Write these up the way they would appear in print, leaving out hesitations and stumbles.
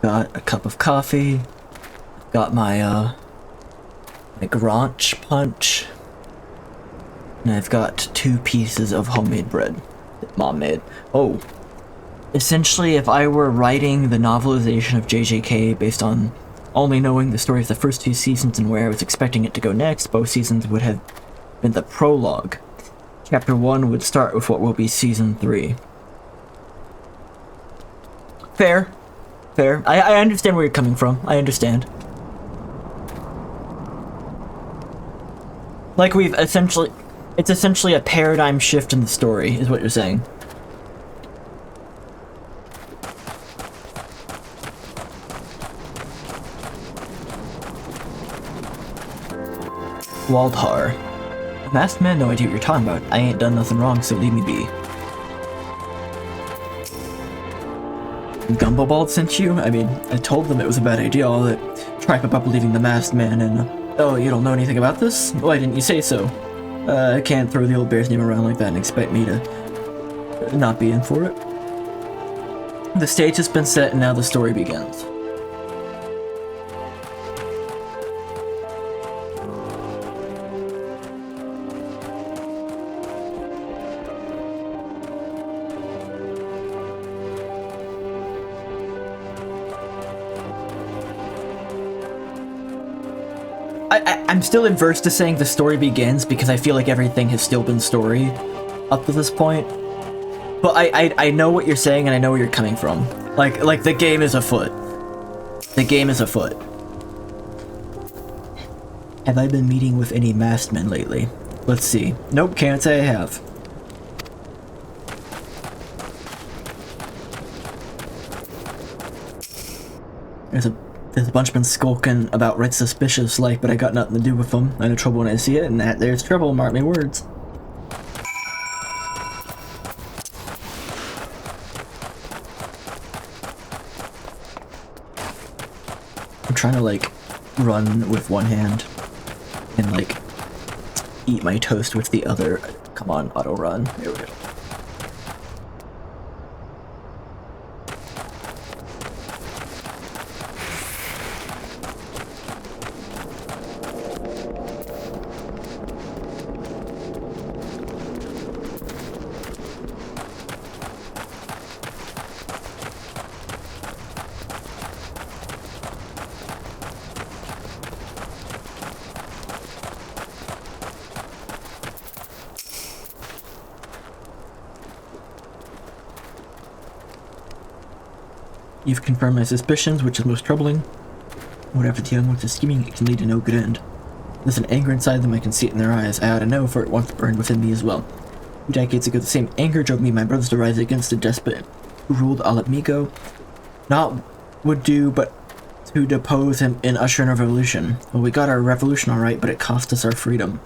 Got a cup of coffee. Got my Granch punch. And I've got 2 pieces of homemade bread that Mom made. Oh. Essentially, if I were writing the novelization of JJK based on only knowing the story of the first 2 seasons and where I was expecting it to go next, both seasons would have been the prologue. Chapter 1 would start with what will be Season 3. Fair. Fair. I understand where you're coming from. I understand. Like we've essentially... It's essentially a paradigm shift in the story, is what you're saying. Waldhar. Masked man, no idea what you're talking about. I ain't done nothing wrong, so leave me be. Gumbobald sent you? I mean, I told them it was a bad idea, all that tripe about believing the masked man and... Oh, you don't know anything about this? Why didn't you say so? I can't throw the old bear's name around like that and expect me to not be in for it. The stage has been set and now the story begins. I'm still adverse to saying the story begins because I feel like everything has still been story up to this point. But I know what you're saying and I know where you're coming from. Like the game is afoot. The game is afoot. Have I been meeting with any masked men lately? Let's see. Nope, can't say I have. There's a bunch been skulking about right suspicious like, but I got nothing to do with them. I know trouble when I see it, and that there's trouble, mark my words. I'm trying to, like, run with one hand and, like, eat my toast with the other. Come on, auto run. There we go. You've confirmed my suspicions, which is most troubling. Whatever the young ones are scheming, it can lead to no good end. There's an anger inside them, I can see it in their eyes. I ought to know, for it once burned within me as well. 2 decades ago, the same anger drove me and my brothers to rise against the despot who ruled Alatmigo. Not would do, but to depose him and usher in a revolution. Well, we got our revolution alright, but it cost us our freedom.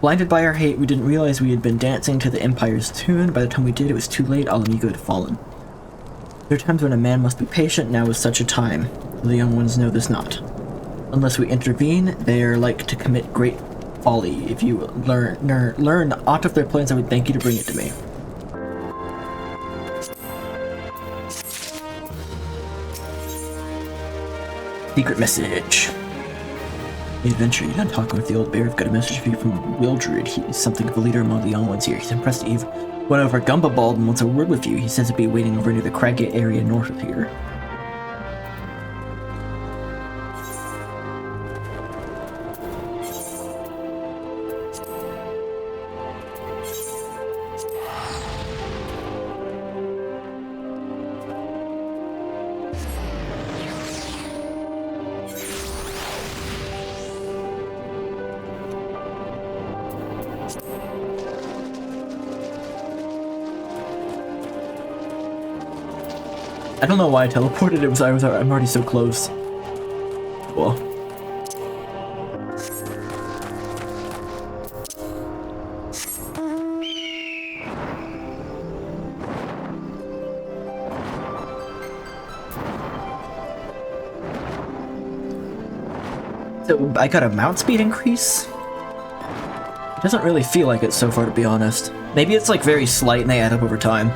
Blinded by our hate, we didn't realize we had been dancing to the Empire's tune. By the time we did, it was too late. Alatmigo had fallen. There are times when a man must be patient, now is such a time. The young ones know this not. Unless we intervene, they are like to commit great folly. If you learn aught of their plans, I would thank you to bring it to me. Secret message. The adventure, you done talking with the old bear. I've got a message for you from Wildred. He's something of a leader among the young ones here. He's impressed Eve. Went over Gumbobald and wants a word with you. He says he'll be waiting over near the Cragate area north of here. I don't know why I teleported. I'm already so close. Well. So I got a mount speed increase? It doesn't really feel like it so far, to be honest. Maybe it's like very slight and they add up over time.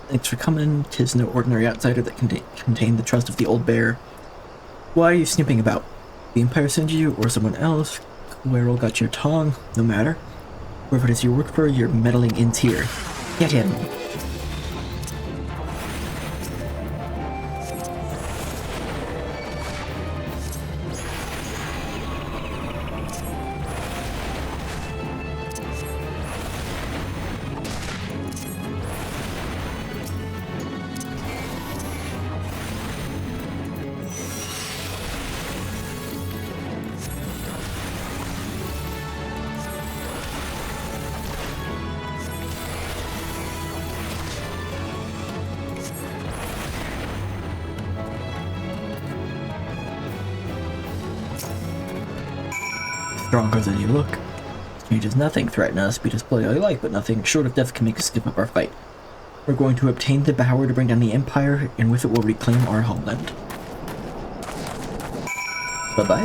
Thanks for coming. 'Tis no ordinary outsider that can contain the trust of the old bear. Why are you snooping about? The Empire sent you, or someone else? Quirrell got your tongue? No matter. Whoever it is you work for, you're meddling in here. Get him! Stronger than you look. Changes nothing, threaten us, beat us play all you like, but nothing short of death can make us give up our fight. We're going to obtain the power to bring down the Empire, and with it we'll reclaim our homeland. Bye-bye.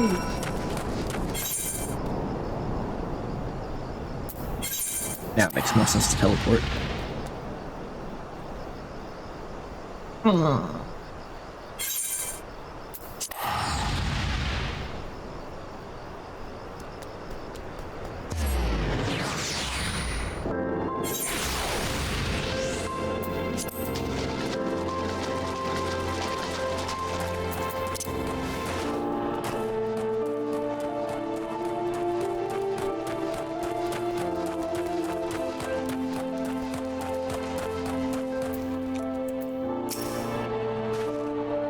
Now it makes more sense to teleport.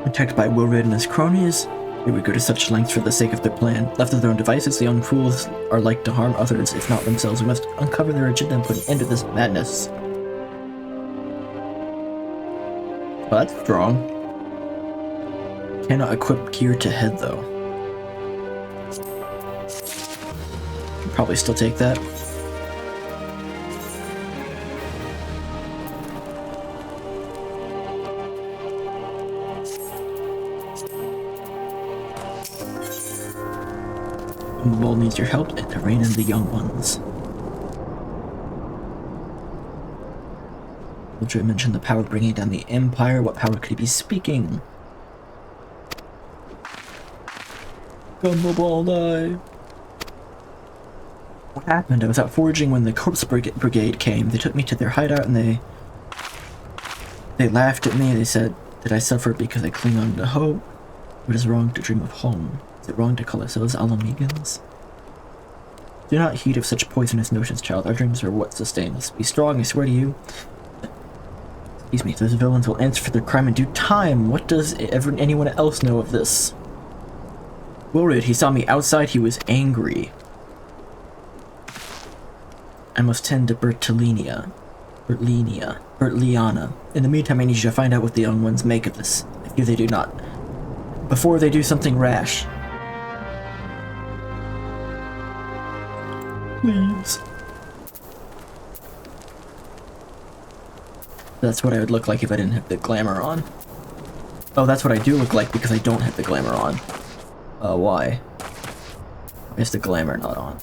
Attacked by Wilred and his cronies, they would go to such lengths for the sake of their plan. Left to their own devices, the young fools are like to harm others, if not themselves. We must uncover their agenda and put an end to this madness. Well, that's strong. Cannot equip gear to head, though. Should probably still take that. The world needs your help to rein in the young ones. Wilred mentioned the power of bringing down the Empire. What power could he be speaking? Come up all die. What happened? I was out foraging when the Corpse Brigade came. They took me to their hideout and they laughed at me. They said that I suffered because I cling on to hope. It is wrong to dream of home. Is it wrong to call ourselves Alamegans? Do not heed of such poisonous notions, child. Our dreams are what sustain us. Be strong, I swear to you. Excuse me, those villains will answer for their crime in due time. What does anyone else know of this? Wilred, he saw me outside, he was angry. I must tend to Bertliana. In the meantime, I need you to find out what the young ones make of this. I fear they do not. Before they do something rash. Please. That's what I would look like if I didn't have the glamour on. Oh, that's what I do look like because I don't have the glamour on. Why? Why is the glamour not on?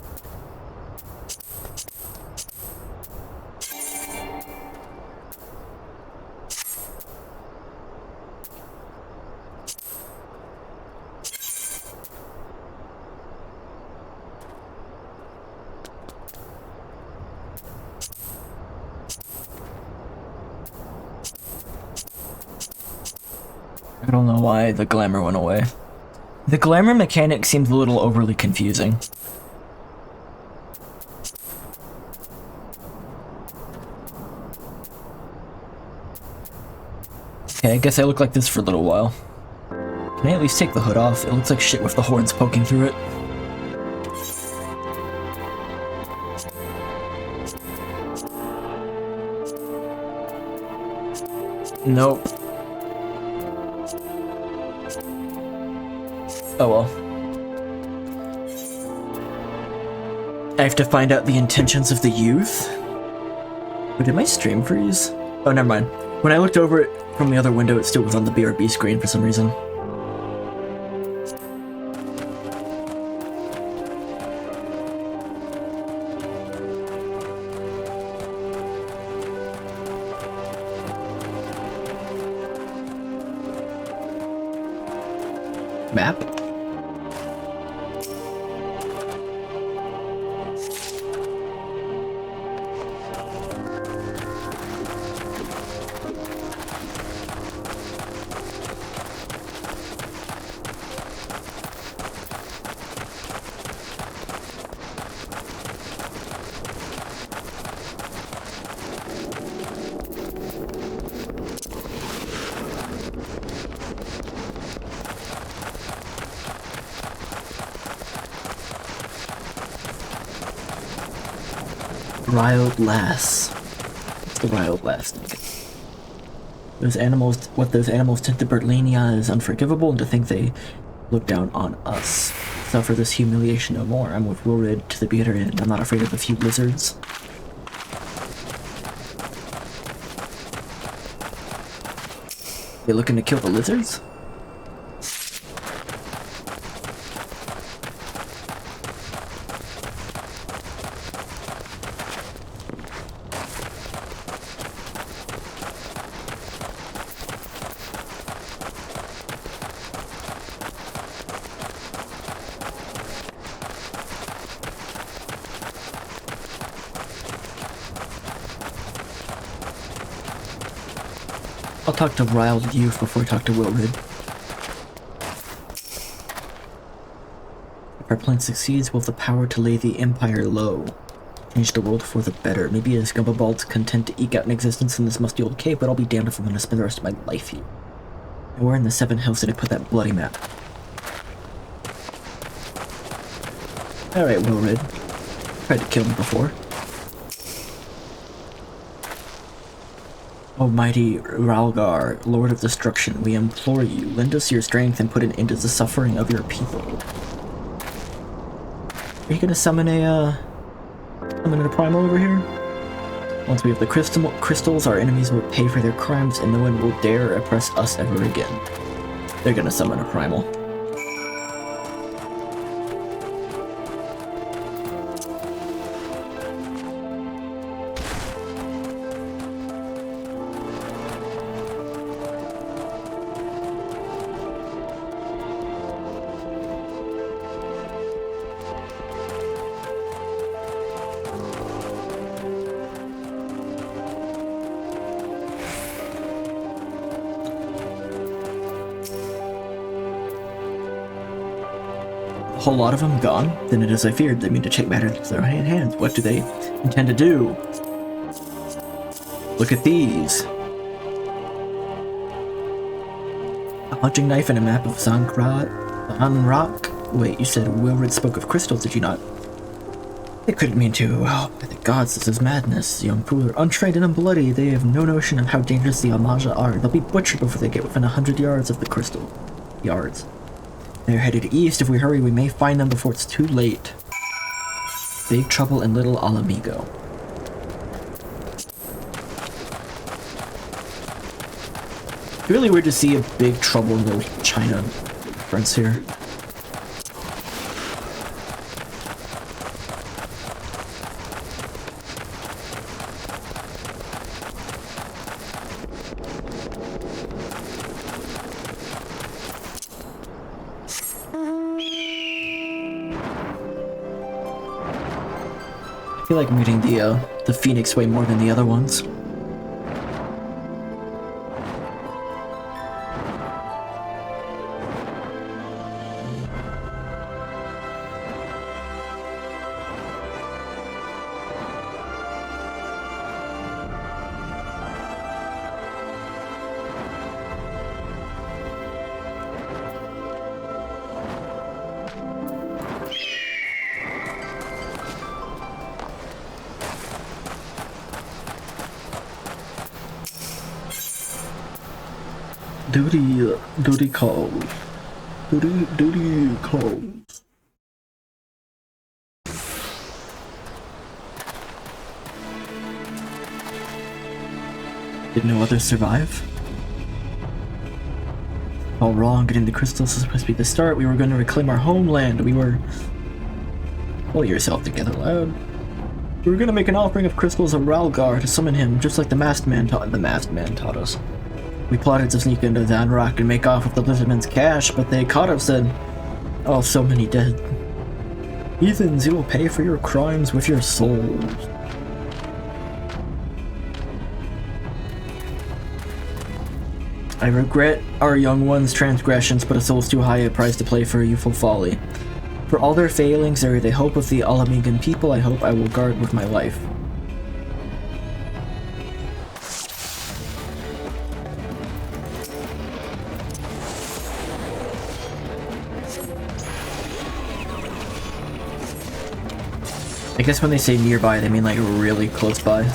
I don't know why the glamour went away. The glamour mechanic seems a little overly confusing. Okay, I guess I look like this for a little while. Can I at least take the hood off? It looks like shit with the horns poking through it. Nope. Oh well. I have to find out the intentions of the youth? Oh, did my stream freeze? Oh, never mind. When I looked over it from the other window, it still was on the BRB screen for some reason. map. Riled Lass. What's the Riled Lass thing? Those animals, what those animals did to Bertlania is unforgivable, and to think they look down on us. Suffer this humiliation no more. I'm with Wilrid to the bitter end. I'm not afraid of a few lizards. They looking to kill the lizards? I'll talk to Riled Youth before I talk to Wilrid. If our plan succeeds, we'll have the power to lay the Empire low. Change the world for the better. Maybe a Scumbabald's content to eke out an existence in this musty old cave, but I'll be damned if I'm gonna spend the rest of my life here. And where in the Seven Hills did I put that bloody map? Alright, Wilrid. Tried to kill me before. Almighty Ralgar, Lord of Destruction, we implore you, lend us your strength and put an end to the suffering of your people. Are you gonna summon a primal over here? Once we have the crystals, our enemies will pay for their crimes and no one will dare oppress us ever again. They're gonna summon a primal. A whole lot of them gone? Then it is I feared they mean to take matters into their own hands. What do they intend to do? Look at these. A hunting knife and a map of Zanrock. Wait, you said Wilrid spoke of crystals, did you not? It couldn't mean to. Oh, by the gods, this is madness. The young fool are untrained and unbloody. They have no notion of how dangerous the Amaja are. They'll be butchered before they get within 100 yards of the crystal. Yards. They're headed east. If we hurry, we may find them before it's too late. Big trouble in Little Alamigo. It's really weird to see a big trouble in Little China reference here. I feel like I'm reading the Phoenix way more than the other ones. Duty calls. Duty calls. Did no others survive? All wrong, getting the crystals was supposed to be the start. We were going to reclaim our homeland. We were... Pull yourself together, lad. We were going to make an offering of crystals of Ralgar to summon him, just like the masked man taught us. We plotted to sneak into Zanrock and make off with the Lizardmen's cash, but they caught us and... oh, so many dead. Heathens, you will pay for your crimes with your souls. I regret our young ones' transgressions, but a soul's too high a price to pay for a youthful folly. For all their failings, they are the hope of the Alamigan people. I hope I will guard with my life. I guess when they say nearby, they mean like really close by.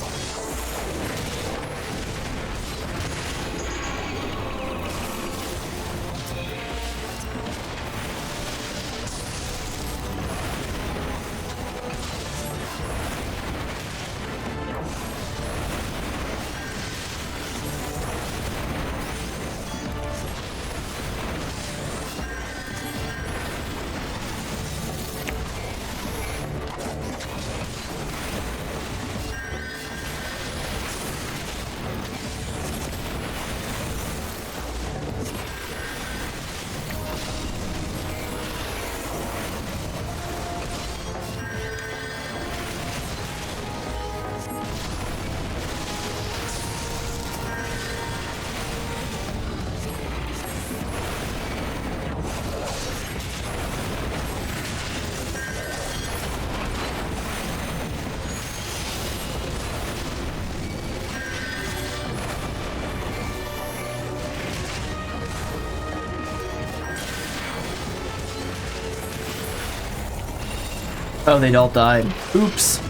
Oh, they'd all died. Oops.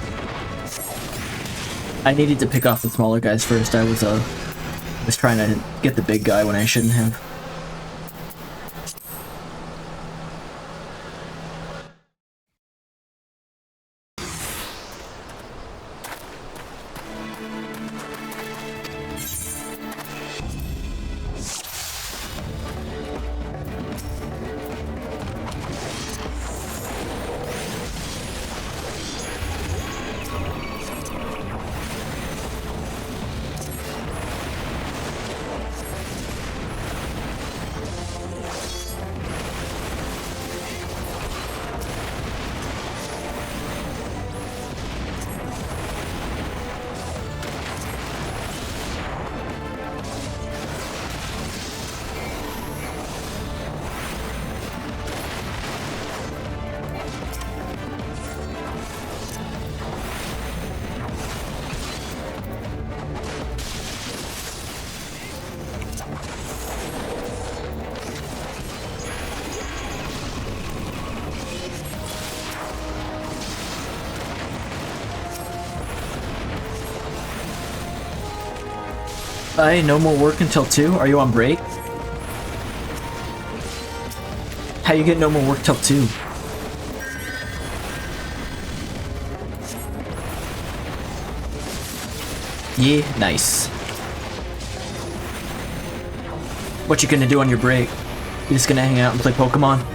I needed to pick off the smaller guys first. I was trying to get the big guy when I shouldn't have. No more work until 2? Are you on break? How you get no more work till 2? Yeah, nice. What you gonna do on your break? You just gonna hang out and play Pokemon?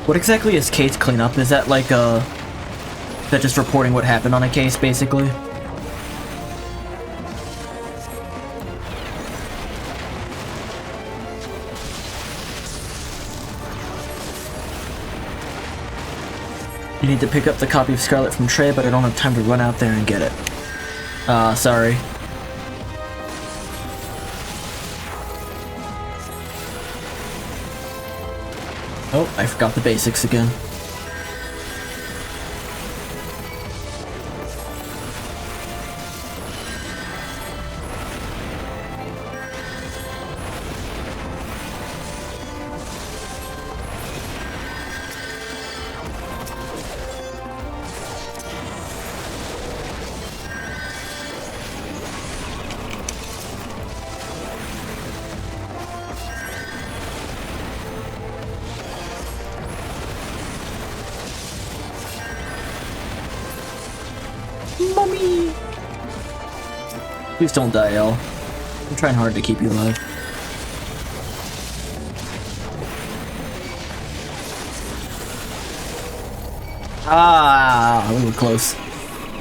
What exactly is case cleanup? Is that like is that just reporting what happened on a case, basically? You need to pick up the copy of Scarlet from Trey, but I don't have time to run out there and get it. Sorry. Oh, I forgot the basics again. Mommy! Please don't die, Elle. I'm trying hard to keep you alive. Ah, a little close.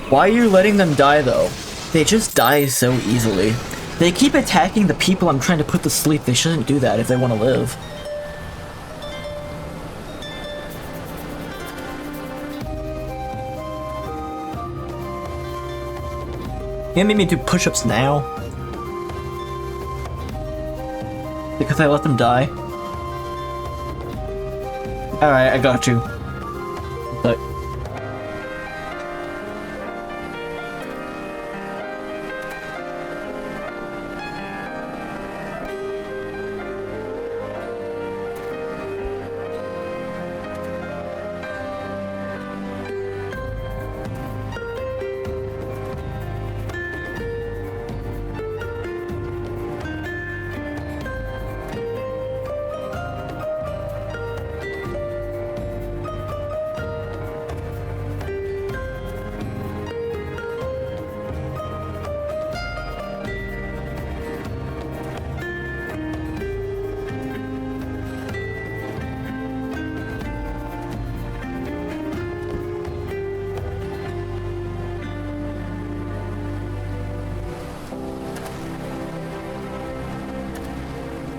Why are you letting them die, though? They just die so easily. They keep attacking the people I'm trying to put to sleep. They shouldn't do that if they want to live. You made me do push-ups now? Because I let them die? Alright, I got you. But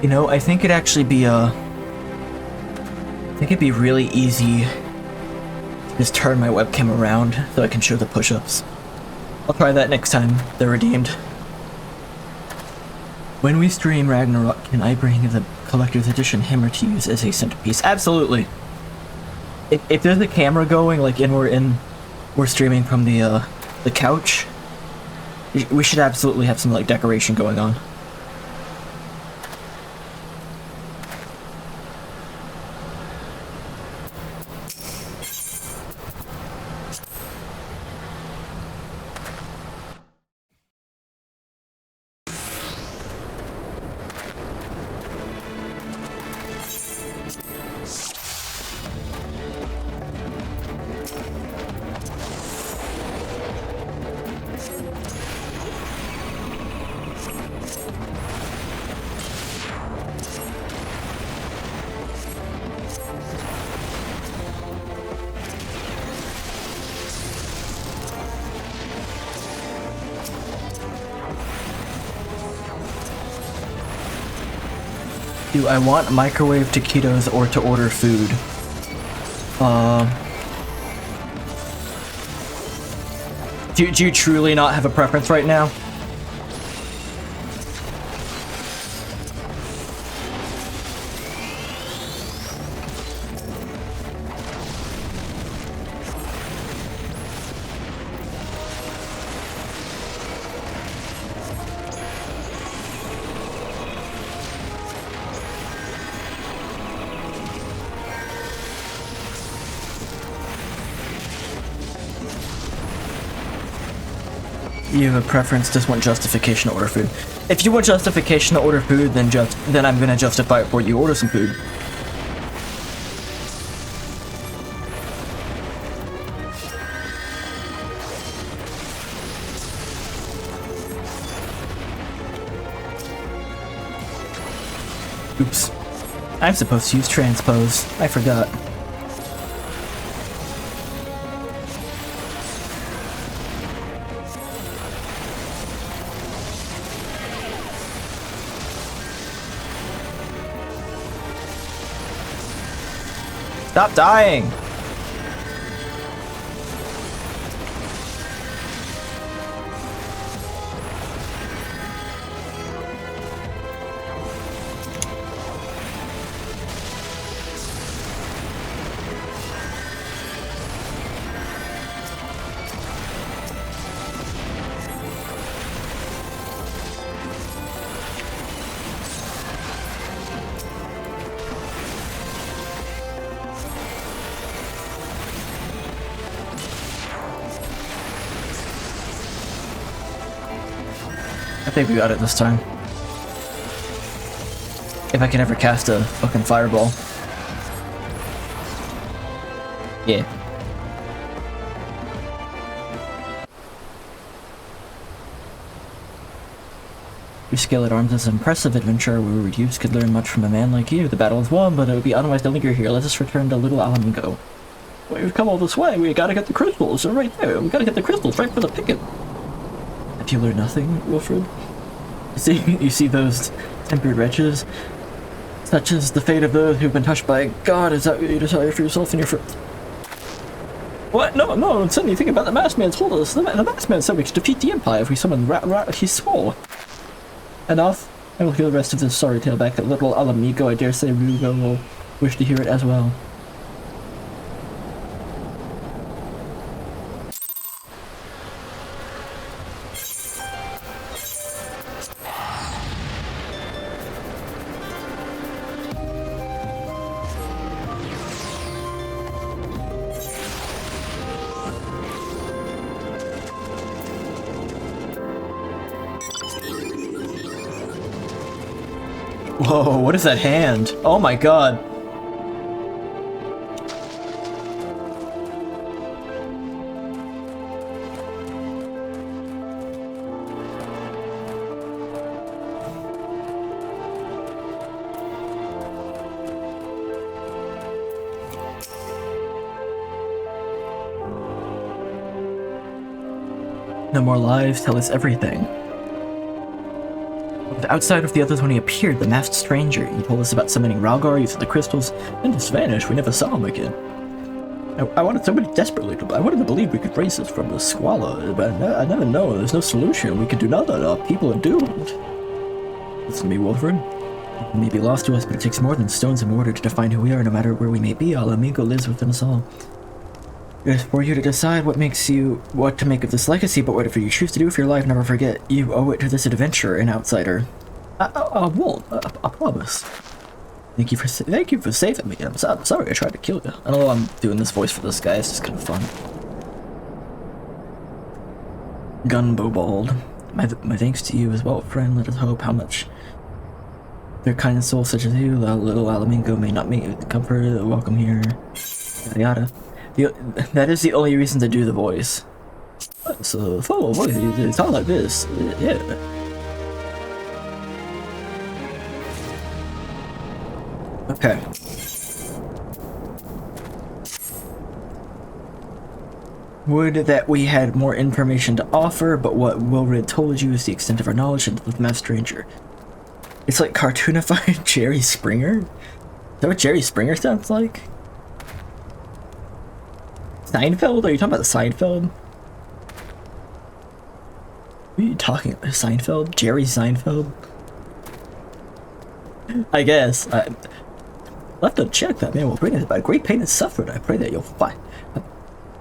you know, I think it'd actually be I think it'd be really easy to just turn my webcam around so I can show the push-ups. I'll try that next time they're redeemed. When we stream Ragnarok, can I bring the collector's edition hammer to use as a centerpiece? Absolutely. If there's a camera going, like, and we're streaming from the couch, we should absolutely have some, like, decoration going on. Do I want microwave taquitos or to order food? Do you truly not have a preference right now? You have a preference, just want justification to order food. If you want justification to order food, then I'm gonna justify it for you. Order some food. Oops. I'm supposed to use transpose. I forgot. Stop dying! I think we got it this time. If I can ever cast a fucking fireball. Yeah. Your skill at arms is an impressive. Adventure we would use could learn much from a man like you. The battle is won, but it would be unwise to linger here. Let us return to Little Alamingo. We've come all this way. We gotta get the crystals. They're right there. We gotta get the crystals right for the picking. Have you learned nothing, Wilfred? You see those tempered wretches? Such is the fate of those who've been touched by God. Is that what you desire for yourself and your friends? What? No, suddenly think about the masked man's hold us. The masked man said we could defeat the Empire if we summon his soul. Enough. I will hear the rest of this sorry tale back at little Alamigo. I dare say Rugo will wish to hear it as well. Whoa, what is that hand? Oh my god. No more lies, tell us everything. Outside of the others when he appeared, the masked stranger. He told us about summoning Ralgar, using the crystals, and just vanished. We never saw him again. I wanted somebody desperately to. I wanted to believe we could raise this from the squalor, but I never know. There's no solution. We could do nothing. Our people are doomed. Listen to me, Wilfred. It may be lost to us, but it takes more than stones and mortar to define who we are, no matter where we may be. Our amigo lives within us all. It is for you to decide what to make of this legacy, but whatever you choose to do with your life, never forget, you owe it to this adventurer and outsider. I won't. I promise. Thank you for saving me. I'm sorry I tried to kill you. I don't know why I'm doing this voice for this guy. It's just kind of fun. Gunbobald. My thanks to you as well, friend. Let us hope how much their kind soul such as you, the little Alamingo, may not make the comfort. Welcome here. Yada yada. That is the only reason to do the voice. So, full voice. It's all like this. Yeah. Okay. Would that we had more information to offer, but what Wilred told you is the extent of our knowledge of the masked stranger. It's like cartoonified Jerry Springer? Is that what Jerry Springer sounds like? Seinfeld? Are you talking about the Seinfeld? What are you talking about? Seinfeld? Jerry Seinfeld? I guess. I'll have to check that, man. Will bring it by great pain and suffering. I pray that you'll find.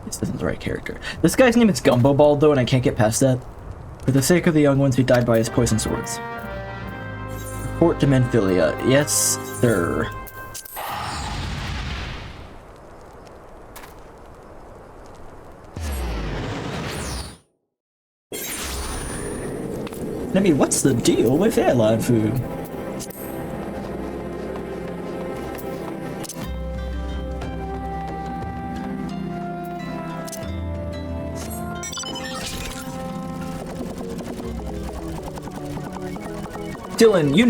This isn't the right character. This guy's name is Gumbobald, though, and I can't get past that. For the sake of the young ones who died by his poison swords. Report to Menphilia. Yes, sir. I mean, what's the deal with airline food? Dylan, you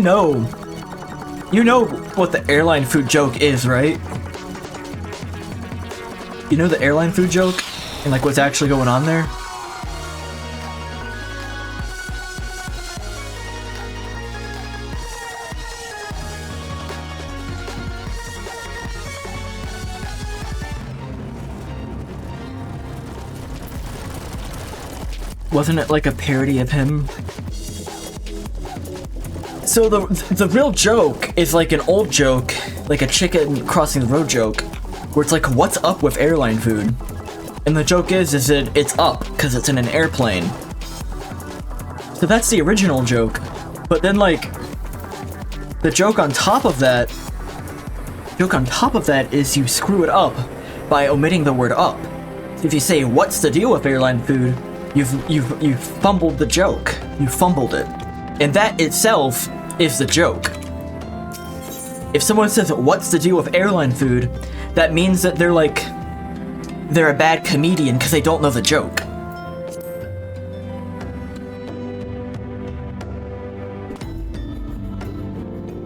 know what the airline food joke is, right? You know the airline food joke? And like what's actually going on there? Wasn't it like a parody of him? So the real joke is like an old joke, like a chicken crossing the road joke, where it's like, what's up with airline food? And the joke is that it's up, because it's in an airplane. So that's the original joke. But then like, the joke on top of that is you screw it up by omitting the word up. So if you say, what's the deal with airline food? You've fumbled the joke. You fumbled it. And that itself is the joke. If someone says, what's the deal with airline food? That means that they're a bad comedian because they don't know the joke.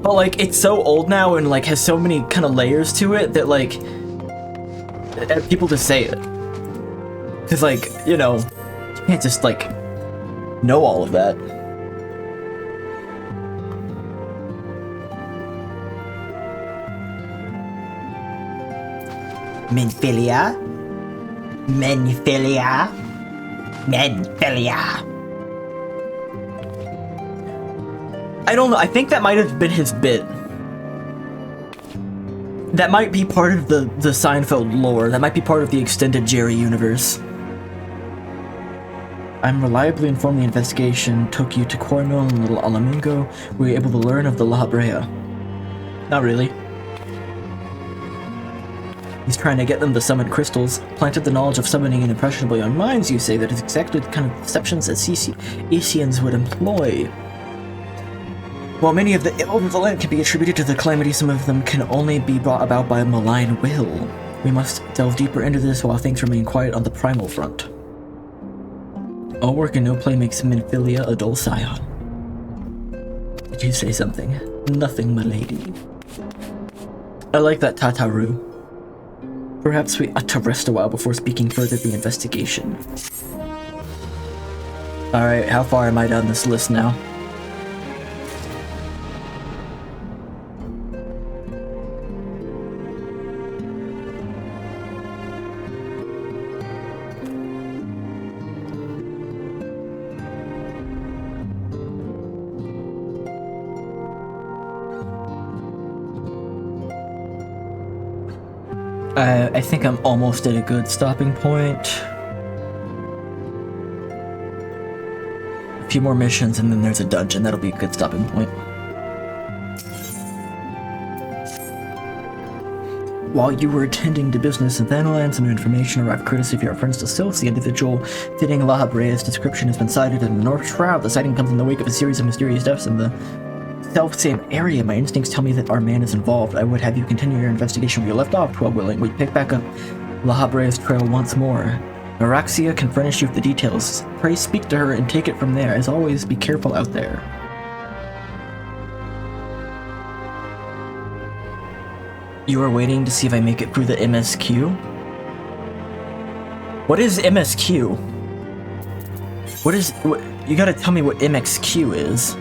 But like, it's so old now and like has so many kind of layers to it that like, people just say it. Because, like, you know, you can't just, like, know all of that. Menphilia? Menphilia? Menphilia? I don't know, I think that might have been his bit. That might be part of the Seinfeld lore. That might be part of the extended Jerry universe. I'm reliably informed the investigation took you to Cornwall and Little Alamingo. Were you able to learn of the La Habrea? Not really. He's trying to get them to summon crystals. Planted the knowledge of summoning in impressionable young minds, you say. That is exactly the kind of deceptions that Asians would employ. While many of the ills of the land can be attributed to the calamity, some of them can only be brought about by a malign will. We must delve deeper into this while things remain quiet on the primal front. All work and no play makes Menphilia a dull scion. Did you say something? Nothing, my lady. I like that Tataru. Perhaps we ought to rest a while before speaking further the investigation. Alright, how far am I down this list now? I think I'm almost at a good stopping point. A few more missions and then there's a dungeon. That'll be a good stopping point. While you were attending to business in Thanalan, some information arrived courtesy of your friends to Sylph. The individual fitting La Habrea's description has been sighted in the North Shroud. The sighting comes in the wake of a series of mysterious deaths in the self-same area. My instincts tell me that our man is involved. I would have you continue your investigation where you left off, 12 willing. We pick back up La Habrea's trail once more. Araxia can furnish you with the details. Pray speak to her and take it from there. As always, be careful out there. You are waiting to see if I make it through the MSQ? What is MSQ? What you gotta tell me what MXQ is.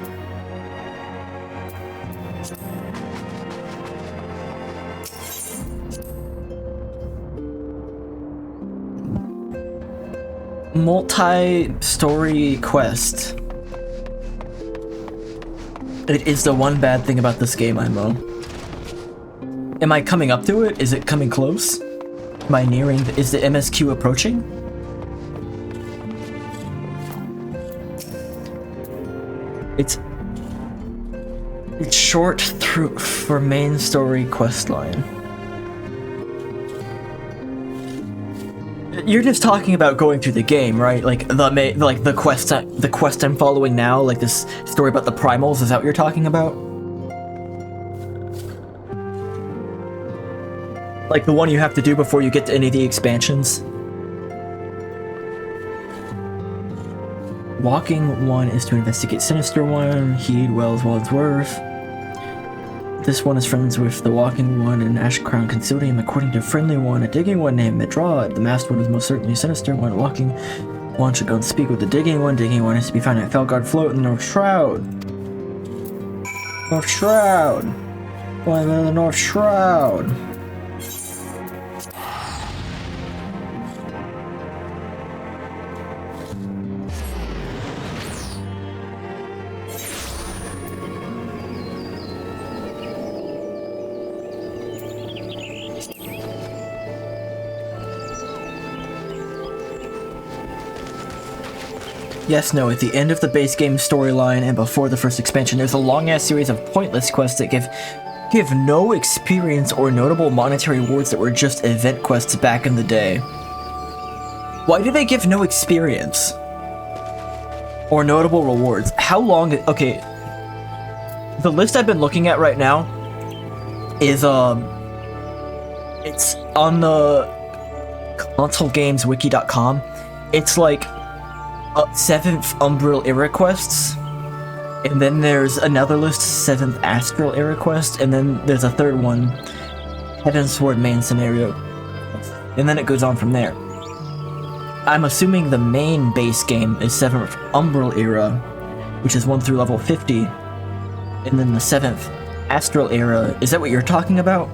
Multi-story quest. It is the one bad thing about this game, IMO. Am I coming up to it? Is it coming close? Am I nearing? Is the MSQ approaching? It's short through for main story quest line. You're just talking about going through the game, right? Like the quest I'm following now, like this story about the primals. Is that what you're talking about? Like the one you have to do before you get to any of the expansions? Walking one is to investigate Sinister One, heed Wells Wadsworth. This one is friends with the Walking One and Ash Crown Consortium. According to Friendly One, a Digging One named Midrad. The Masked One is most certainly Sinister One. Walking One should go and speak with the Digging One. Digging One is to be found at Felguard Float in the North Shroud. North Shroud! Going to the North Shroud! Yes, no, at the end of the base game storyline and before the first expansion, there's a long-ass series of pointless quests that give no experience or notable monetary rewards that were just event quests back in the day. Why do they give no experience? Or notable rewards? How long... Okay. The list I've been looking at right now is, it's on the consolegameswiki.com. It's like 7th Umbral Era quests, and then there's another list, 7th Astral Era quest, and then there's a third one, Heavensward main scenario. and then it goes on from there. I'm assuming the main base game is 7th Umbral Era, which is 1 through level 50, and then the 7th Astral Era. Is that what you're talking about?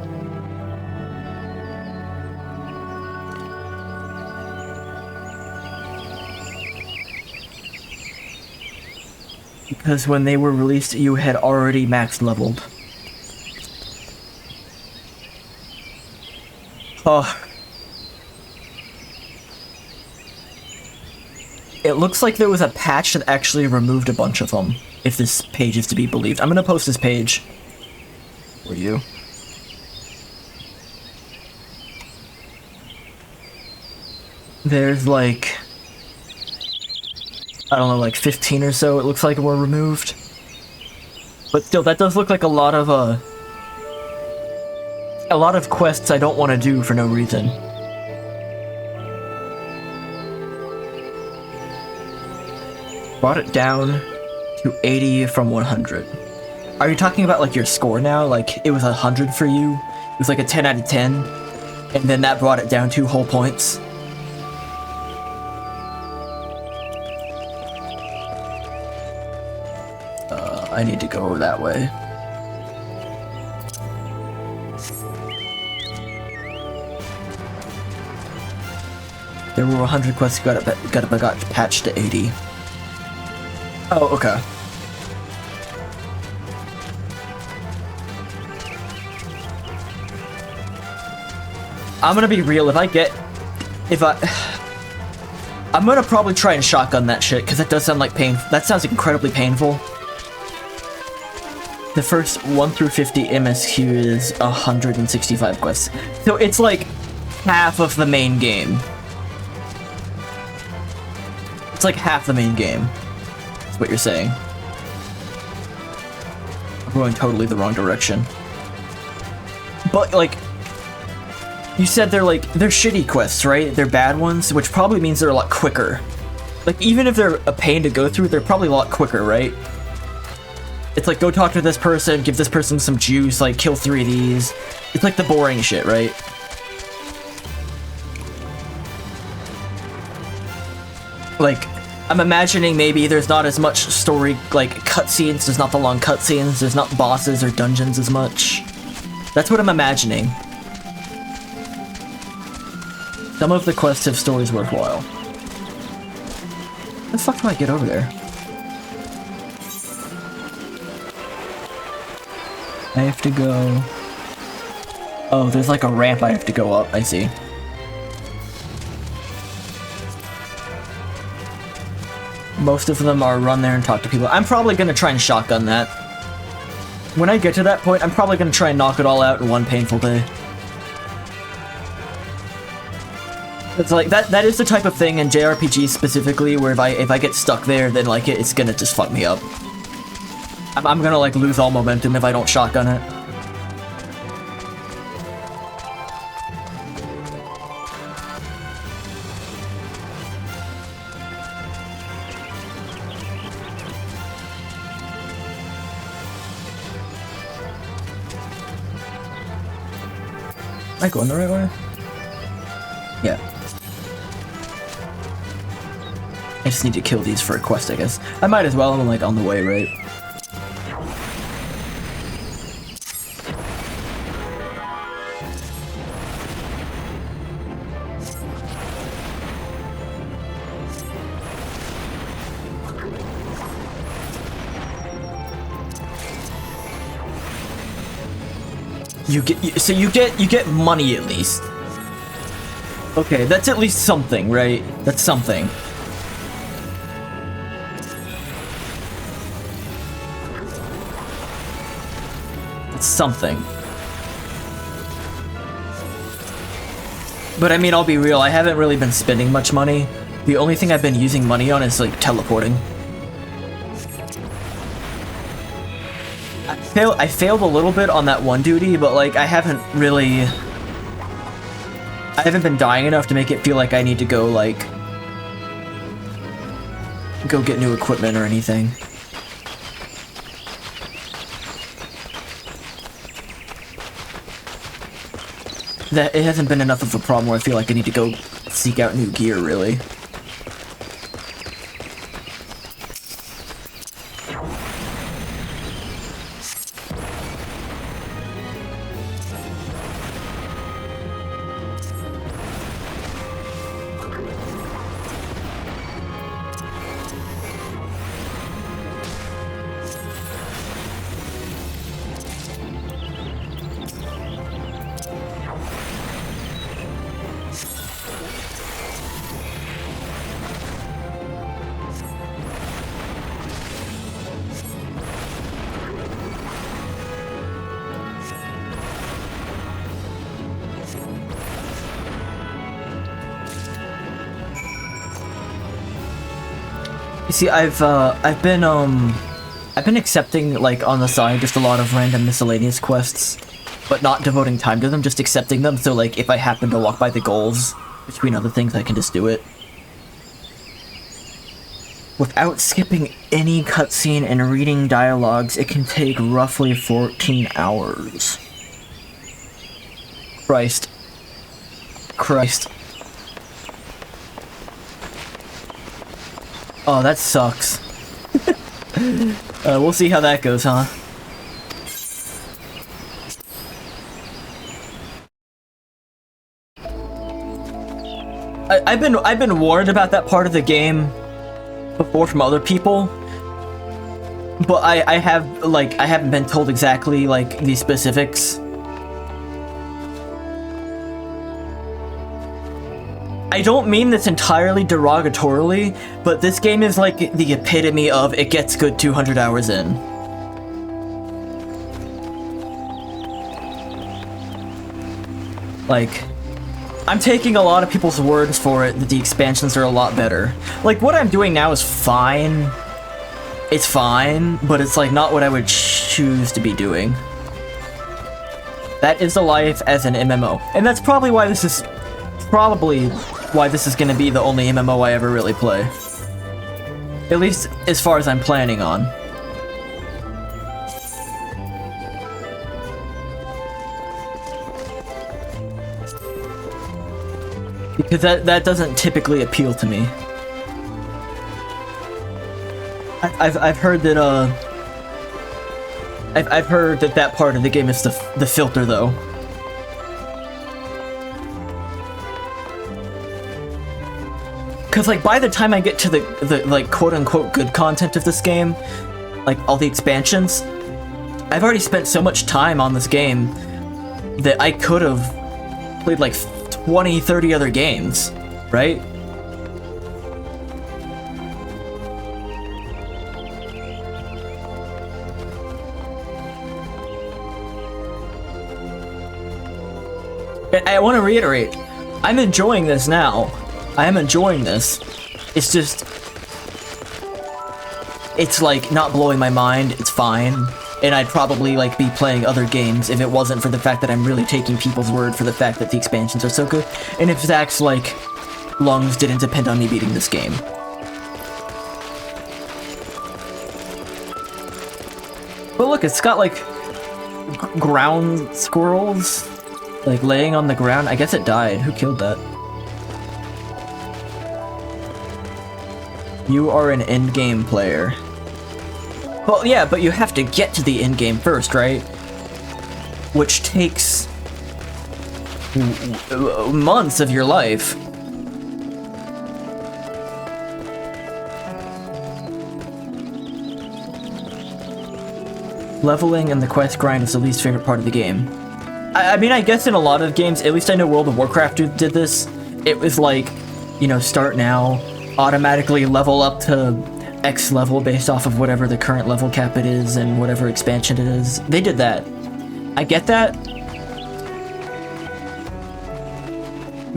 Because when they were released, you had already max leveled. Oh. It looks like there was a patch that actually removed a bunch of them, if this page is to be believed. I'm gonna post this page for you. There's like, I don't know, like 15 or so it looks like were removed. But still, that does look like a lot of quests I don't want to do for no reason. Brought it down to 80 from 100. Are you talking about like your score now? Like it was 100 for you? It was like a 10 out of 10? And then that brought it down 2 whole points? I need to go that way. There were 100 quests, got patched to 80. Oh, okay. I'm gonna be real, I'm gonna probably try and shotgun that shit, because that does sound like pain. That sounds incredibly painful. The first 1 through 50 MSQ is 165 quests. So it's like half of the main game. It's like half the main game. That's what you're saying. I'm going totally the wrong direction. But like, you said they're shitty quests, right? They're bad ones, which probably means they're a lot quicker. Like, even if they're a pain to go through, they're probably a lot quicker, right? It's like, go talk to this person, give this person some juice, like, kill 3 of these. It's like the boring shit, right? Like, I'm imagining maybe there's not as much story, like, cutscenes, there's not the long cutscenes, there's not bosses or dungeons as much. That's what I'm imagining. Some of the quests have stories worthwhile. How the fuck do I get over there? I have to go... Oh, there's like a ramp I have to go up, I see. Most of them are run there and talk to people. I'm probably gonna try and shotgun that. When I get to that point, I'm probably gonna try and knock it all out in one painful day. It's like, that is the type of thing in JRPGs specifically where if I get stuck there, then like it's gonna just fuck me up. I'm gonna like lose all momentum if I don't shotgun it. Am I going the right way? Yeah. I just need to kill these for a quest, I guess. I might as well, I'm like on the way, right? You get money at least. Okay, that's at least something, right? That's something. It's something. But I mean, I'll be real, I haven't really been spending much money. The only thing I've been using money on is like teleporting. I failed a little bit on that one duty, but like I haven't been dying enough to make it feel like I need to go like go get new equipment or anything. that it hasn't been enough of a problem where I feel like I need to go seek out new gear, really. You see, I've been accepting, like, on the side, just a lot of random miscellaneous quests, but not devoting time to them, just accepting them, so, like, if I happen to walk by the goals, between other things, I can just do it. Without skipping any cutscene and reading dialogues, it can take roughly 14 hours. Christ. Oh, that sucks. We'll see how that goes, huh? I've been warned about that part of the game before from other people, but I haven't been told exactly, like, the specifics. I don't mean this entirely derogatorily, but this game is like the epitome of it gets good 200 hours in. Like, I'm taking a lot of people's words for it that the expansions are a lot better. Like, what I'm doing now is fine. It's fine, but it's like not what I would choose to be doing. That is the life as an MMO. And that's probably why this is gonna be the only MMO I ever really play. At least as far as I'm planning on. Because that doesn't typically appeal to me. I've heard that I've heard that part of the game is the filter, though. Cause like by the time I get to the like quote unquote good content of this game, like all the expansions, I've already spent so much time on this game that I could have played like 20, 30 other games, right? I want to reiterate, I'm enjoying this now. I am enjoying this. It's just... it's like not blowing my mind, it's fine. And I'd probably like be playing other games if it wasn't for the fact that I'm really taking people's word for the fact that the expansions are so good. And if Zach's like lungs didn't depend on me beating this game. But look, it's got like ground squirrels like laying on the ground. I guess it died. Who killed that? You are an endgame player. Well, yeah, but you have to get to the endgame first, right? Which takes months of your life. Leveling and the quest grind is the least favorite part of the game. I mean, I guess in a lot of games, at least I know World of Warcraft did this. It was like, you know, start now, automatically level up to X level based off of whatever the current level cap it is and whatever expansion it is. They did that. I get that.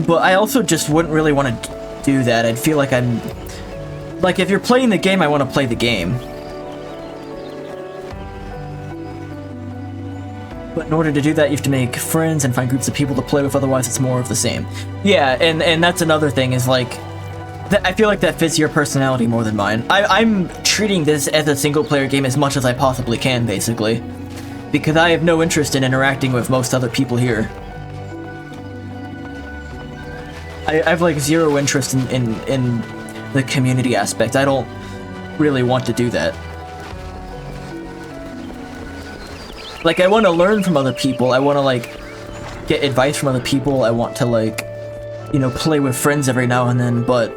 But I also just wouldn't really want to do that. I'd feel like I'm... like, if you're playing the game, I want to play the game. But in order to do that, you have to make friends and find groups of people to play with, otherwise it's more of the same. Yeah, and that's another thing, is like... I feel like that fits your personality more than mine. I'm treating this as a single-player game as much as I possibly can, basically. Because I have no interest in interacting with most other people here. I have like zero interest in the community aspect. I don't really want to do that. Like, I want to learn from other people. I want to, like, get advice from other people. I want to, like, you know, play with friends every now and then, but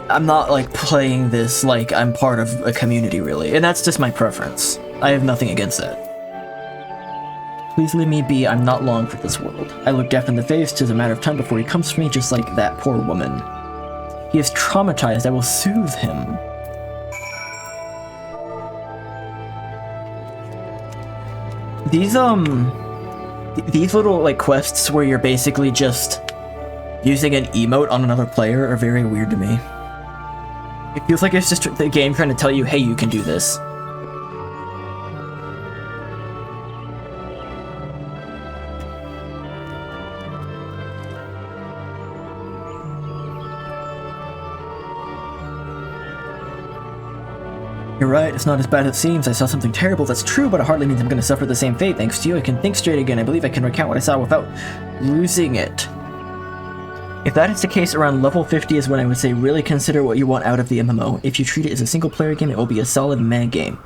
I'm not, like, playing this like I'm part of a community, really. And that's just my preference. I have nothing against that. Please leave me be. I'm not long for this world. I look death in the face. 'Tis a matter of time before he comes for me, just like that poor woman. He is traumatized. I will soothe him. These little, like, quests where you're basically just using an emote on another player are very weird to me. It feels like it's just the game trying to tell you, hey, you can do this. You're right, it's not as bad as it seems. I saw something terrible, that's true, but it hardly means I'm going to suffer the same fate. Thanks to you, I can think straight again. I believe I can recount what I saw without losing it. If that is the case, around level 50 is when I would say really consider what you want out of the MMO. If you treat it as a single-player game, it will be a solid meh game.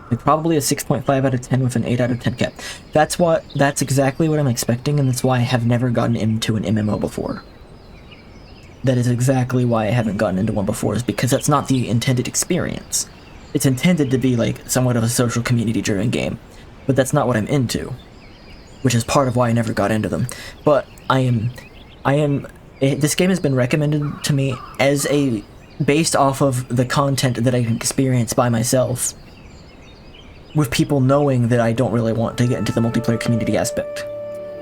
Like probably a 6.5 out of 10 with an 8 out of 10 cap. That's exactly what I'm expecting, and that's why I have never gotten into an MMO before. That is exactly why I haven't gotten into one before, is because that's not the intended experience. It's intended to be like somewhat of a social community-driven game, but that's not what I'm into, which is part of why I never got into them. But this game has been recommended to me as based off of the content that I can experience by myself, with people knowing that I don't really want to get into the multiplayer community aspect.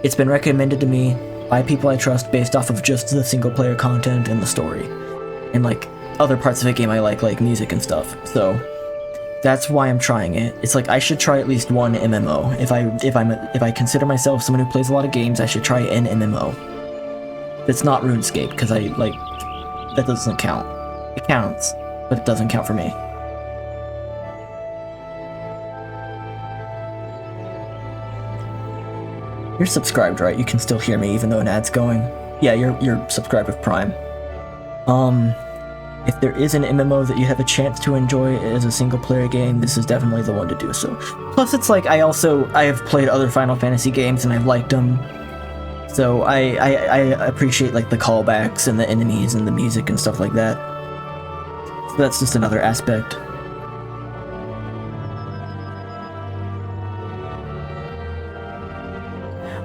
It's been recommended to me by people I trust based off of just the single-player content and the story, and like other parts of the game I like music and stuff. So that's why I'm trying it. It's like I should try at least one MMO. If I consider myself someone who plays a lot of games, I should try an MMO. That's not RuneScape, because that doesn't count. It counts, but it doesn't count for me. You're subscribed, right? You can still hear me even though an ad's going. Yeah, you're subscribed with Prime. If there is an MMO that you have a chance to enjoy as a single-player game, this is definitely the one to do so. Plus, it's like I have played other Final Fantasy games and I've liked them, so I appreciate like the callbacks and the enemies and the music and stuff like that. So that's just another aspect.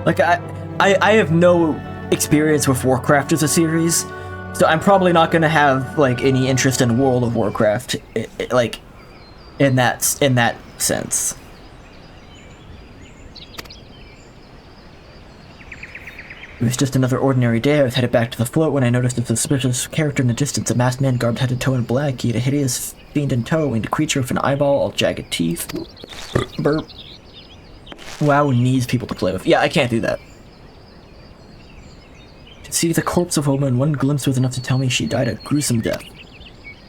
Like I have no experience with Warcraft as a series. So I'm probably not going to have like any interest in World of Warcraft, like in that sense. It was just another ordinary day. I was headed back to the float when I noticed a suspicious character in the distance. A masked man garbed head to toe in black. He had a hideous fiend in tow, winged creature with an eyeball, all jagged teeth. Burp. WoW needs people to play with. Yeah, I can't do that. To see the corpse of a woman, one glimpse was enough to tell me she died a gruesome death.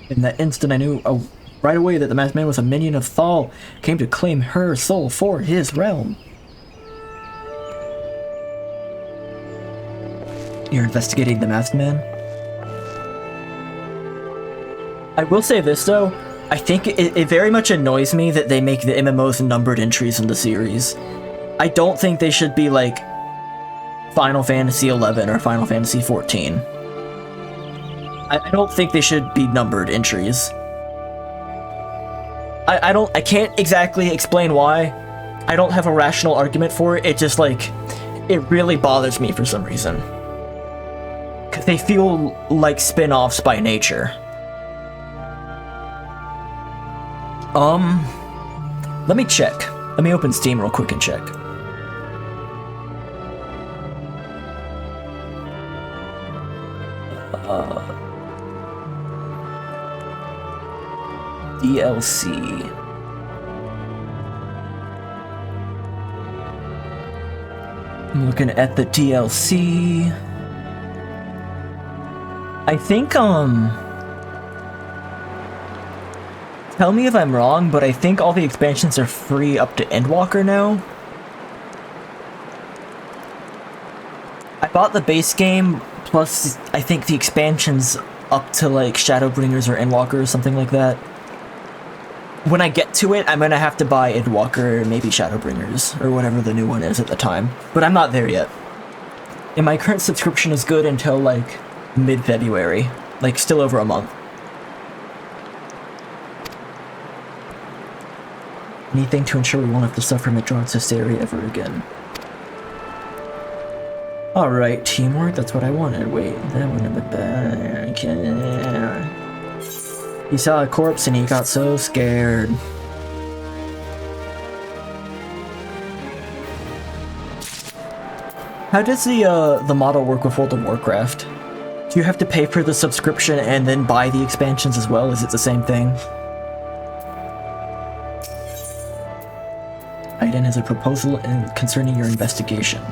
In that instant, I knew right away that the masked man was a minion of Thal, came to claim her soul for his realm. You're investigating the masked man? I will say this, though. I think it very much annoys me that they make the MMOs numbered entries in the series. I don't think they should be, like, Final Fantasy XI or Final Fantasy XIV. I don't think they should be numbered entries. I can't exactly explain why. I don't have a rational argument for it. It just, like, it really bothers me for some reason. 'Cause they feel like spin-offs by nature. Let me check. Let me open Steam real quick and check. DLC. I'm looking at the DLC. I think, tell me if I'm wrong, but I think all the expansions are free up to Endwalker now. I bought the base game, plus I think the expansions up to like Shadowbringers or Endwalker or something like that. When I get to it, I'm gonna have to buy Endwalker, maybe Shadowbringers, or whatever the new one is at the time. But I'm not there yet. And my current subscription is good until like mid-February, like still over a month. Anything to ensure we won't have to suffer McDonald's hysteria ever again. Alright, teamwork, that's what I wanted. Wait, that wouldn't have been bad. Okay. He saw a corpse and he got so scared. How does the model work with World of Warcraft? Do you have to pay for the subscription and then buy the expansions as well? Is it the same thing? Aiden has a proposal concerning your investigation.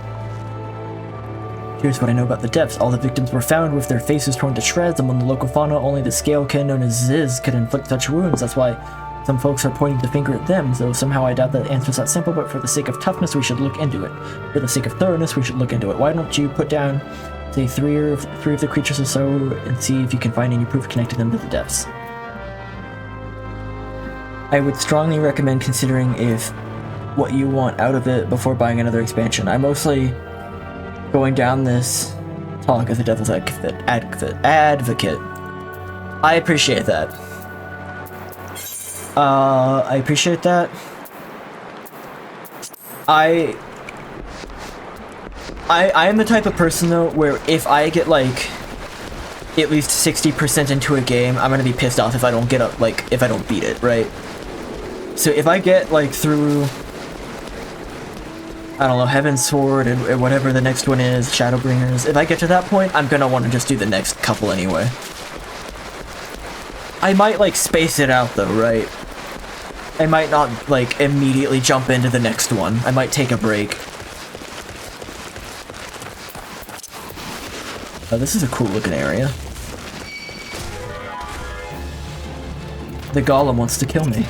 Here's what I know about the depths. All the victims were found with their faces torn to shreds. Among the local fauna, only the scalekin known as Ziz could inflict such wounds. That's why some folks are pointing the finger at them, though somehow I doubt that answer's that simple, but for the sake of toughness, we should look into it. For the sake of thoroughness, we should look into it. Why don't you put down, say, three of the creatures or so, and see if you can find any proof connecting them to the depths. I would strongly recommend considering what you want out of it before buying another expansion. I'm mostly going down this talk as a devil's advocate. I appreciate that. I appreciate that. I am the type of person though where if I get like at least 60% into a game, I'm gonna be pissed off if I don't get up, like if I don't beat it, right? So if I get like through, I don't know, Heaven's Sword and whatever the next one is, Shadowbringers, if I get to that point, I'm gonna want to just do the next couple anyway. I might like space it out though, right? I might not like immediately jump into the next one. I might take a break. Oh, this is a cool looking area. The golem wants to kill me.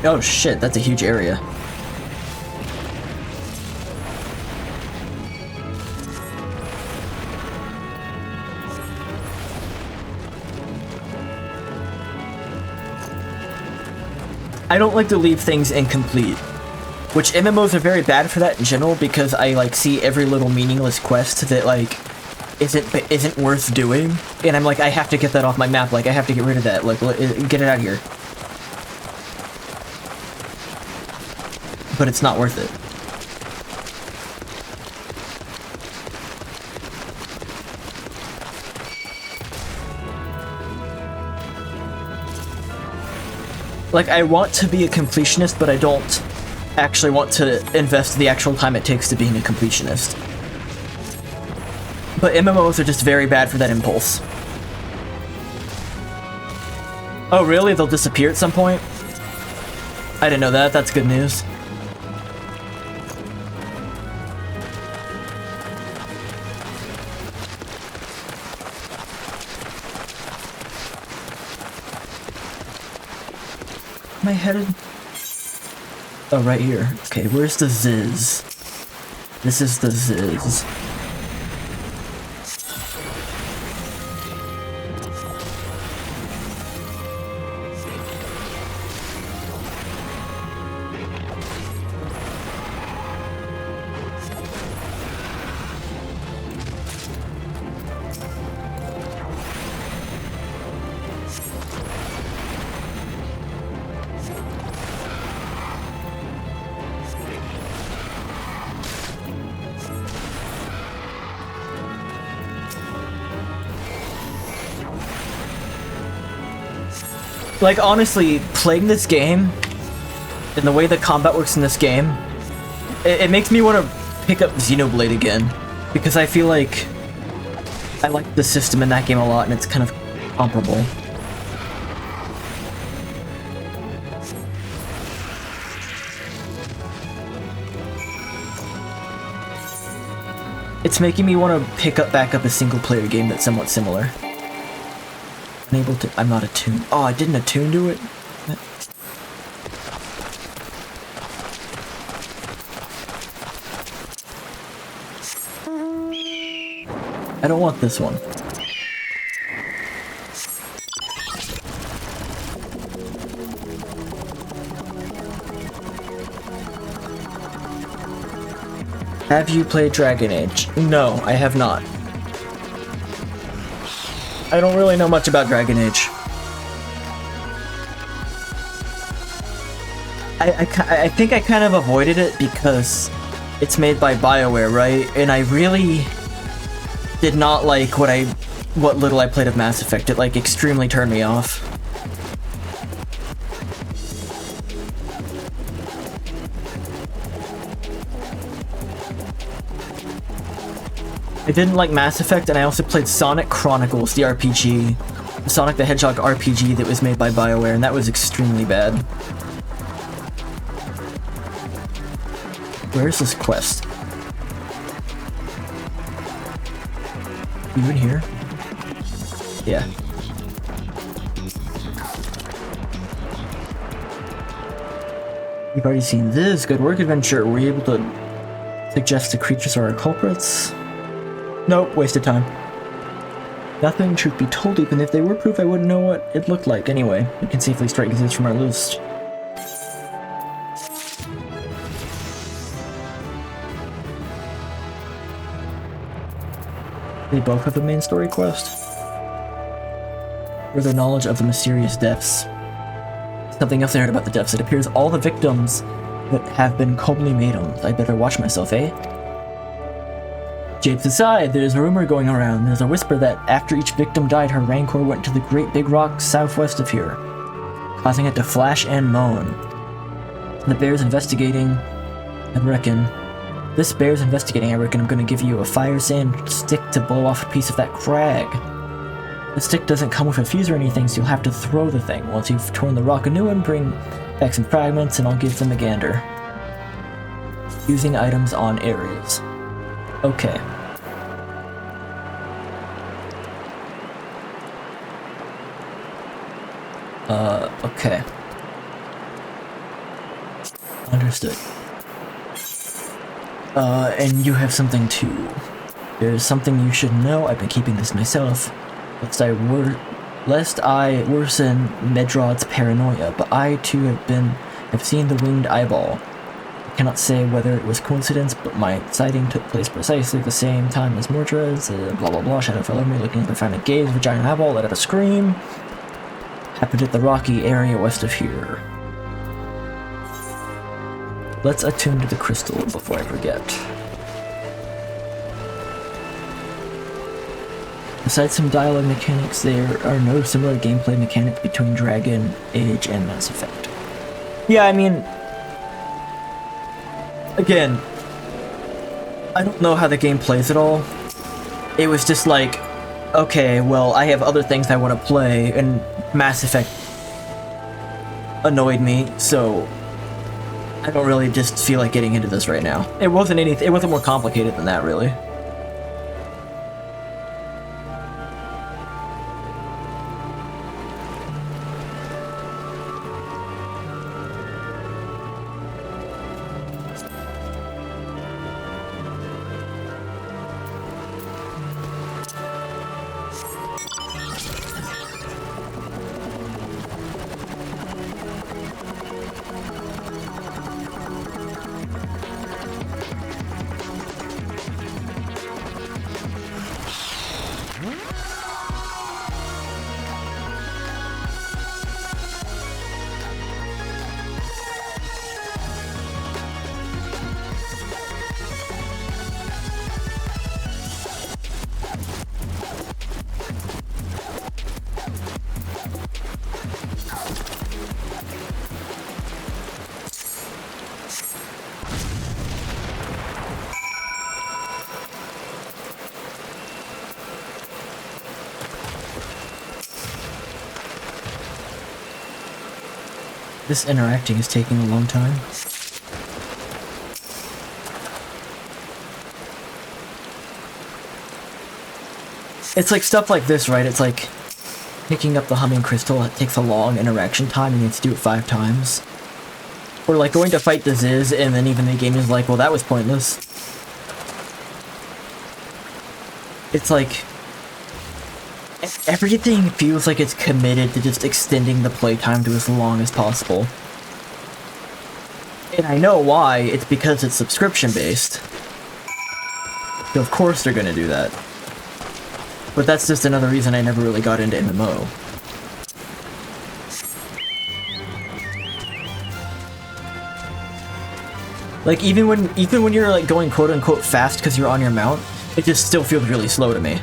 Oh shit, that's a huge area. I don't like to leave things incomplete, which MMOs are very bad for that in general because I like see every little meaningless quest that like isn't worth doing, and I'm like, I have to get that off my map, like I have to get rid of that, like get it out of here. But it's not worth it. Like, I want to be a completionist, but I don't actually want to invest the actual time it takes to being a completionist. But MMOs are just very bad for that impulse. Oh really? They'll disappear at some point? I didn't know that, that's good news. Am I headed? Oh, right here. Okay, where's the Ziz? This is the Ziz. Like, honestly, playing this game, and the way the combat works in this game, it makes me want to pick up Xenoblade again, because I feel like I like the system in that game a lot, and it's kind of comparable. It's making me want to pick back up a single-player game that's somewhat similar. Unable to. I'm not attuned. Oh, I didn't attune to it? I don't want this one. Have you played Dragon Age? No, I have not. I don't really know much about Dragon Age. I think I kind of avoided it because it's made by BioWare, right? And I really did not like what little I played of Mass Effect. It like extremely turned me off. I didn't like Mass Effect, and I also played Sonic Chronicles, the RPG. The Sonic the Hedgehog RPG that was made by BioWare, and that was extremely bad. Where's this quest? You in here? Yeah. You've already seen this. Good work, adventure. Were you able to suggest the creatures are our culprits? Nope, wasted time. Nothing, truth be told, even if they were proof, I wouldn't know what it looked like anyway. We can safely strike this from our list. They both have a main story quest. Or their knowledge of the mysterious deaths. Something else I heard about the deaths. It appears all the victims that have been coldly maidens. I better watch myself, eh? Japes aside, there's a rumor going around. There's a whisper that after each victim died, her rancor went to the great big rock southwest of here, causing it to flash and moan. The bear's investigating, I reckon. This bear's investigating, I reckon. I'm gonna give you a fire sand stick to blow off a piece of that crag. The stick doesn't come with a fuse or anything, so you'll have to throw the thing. Once you've torn the rock a new one, bring back some fragments and I'll give them a gander. Using items on areas. Okay. Okay. Understood. And you have something too. There's something you should know. I've been keeping this myself, lest I worsen Medrod's paranoia, but I too have seen the winged eyeball. I cannot say whether it was coincidence, but my sighting took place precisely the same time as Mordred's, blah blah blah, shadow fell over me, looking at the found a gaze of a giant eyeball, let out a scream. Happened at the rocky area west of here. Let's attune to the crystal before I forget. Besides some dialogue mechanics, there are no similar gameplay mechanics between Dragon Age and Mass Effect. Yeah, I mean, again, I don't know how the game plays at all. It was just like, okay, well, I have other things I want to play, and Mass Effect annoyed me, so I don't really just feel like getting into this right now. It wasn't more complicated than that, really. This interacting is taking a long time. It's like stuff like this, right? It's like picking up the humming crystal. It takes a long interaction time and you have to do it 5 times. Or like going to fight the Ziz and then even the game is like, well, that was pointless. it's like everything feels like it's committed to just extending the playtime to as long as possible. And I know why. It's because it's subscription-based. So of course they're gonna do that. But that's just another reason I never really got into MMO. Like, even when you're, like, going quote-unquote fast because you're on your mount, it just still feels really slow to me.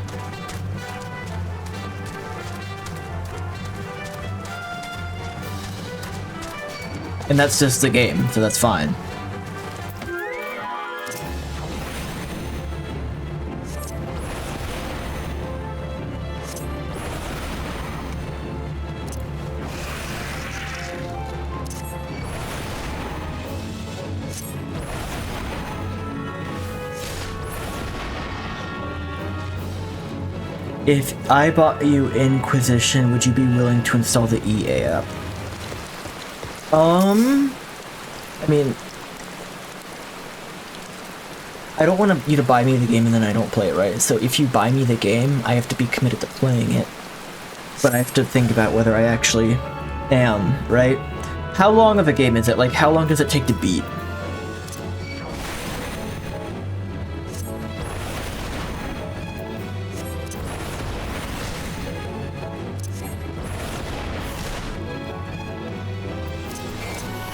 And that's just the game, so that's fine. If I bought you Inquisition, would you be willing to install the EA app? I mean, I don't want you to buy me the game and then I don't play it, right? So if you buy me the game, I have to be committed to playing it. But I have to think about whether I actually am, right? How long of a game is it? Like, how long does it take to beat?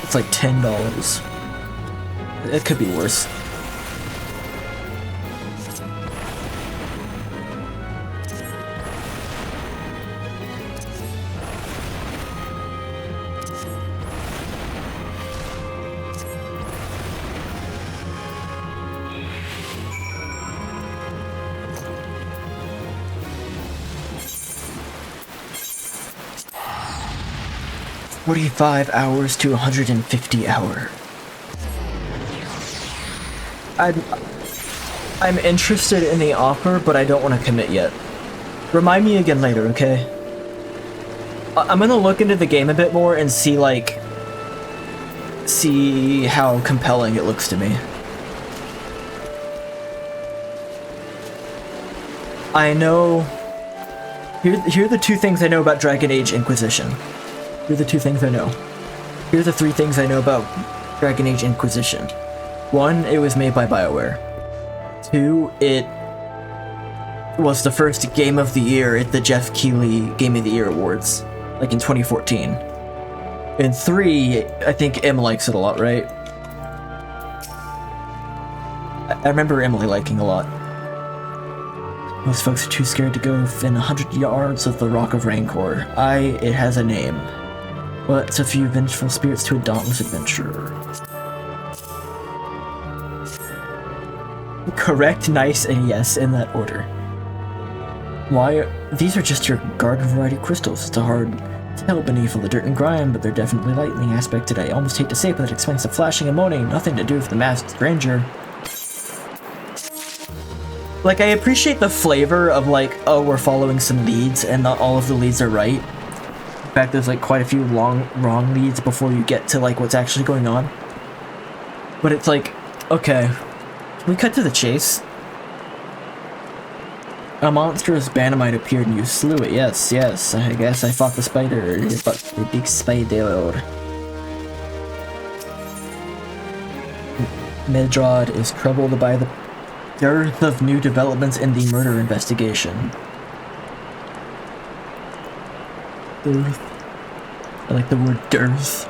It's like $10. It could be worse. $45 hours to 150 hour. I'm interested in the offer, but I don't want to commit yet. Remind me again later, okay? I'm gonna look into the game a bit more and see how compelling it looks to me. I know... Here are the two things I know about Dragon Age Inquisition. Here are the two things I know. Here are the three things I know about Dragon Age Inquisition. 1, it was made by BioWare. 2, it was the first Game of the Year at the Jeff Keighley Game of the Year Awards, like in 2014. And 3, I think Em likes it a lot, right? I remember Emily liking a lot. Most folks are too scared to go within 100 yards of the Rock of Rancor. It has a name. Well, it's a few vengeful spirits to a dauntless adventurer. Correct, nice, and yes, in that order. These are just your garden variety crystals. It's hard to tell beneath all the dirt and grime, but they're definitely lightning aspected. I almost hate to say it, but that expensive flashing and moaning, nothing to do with the masked grandeur. Like, I appreciate the flavor of, like, oh, we're following some leads, and not all of the leads are right. In fact, there's like quite a few wrong leads before you get to like what's actually going on. But it's like, okay, can we cut to the chase? A monstrous Banamite appeared and you slew it. Yes, I guess I fought the spider. You fought the big spider. Medrad is troubled by the dearth of new developments in the murder investigation. Dearth. I like the word dearth.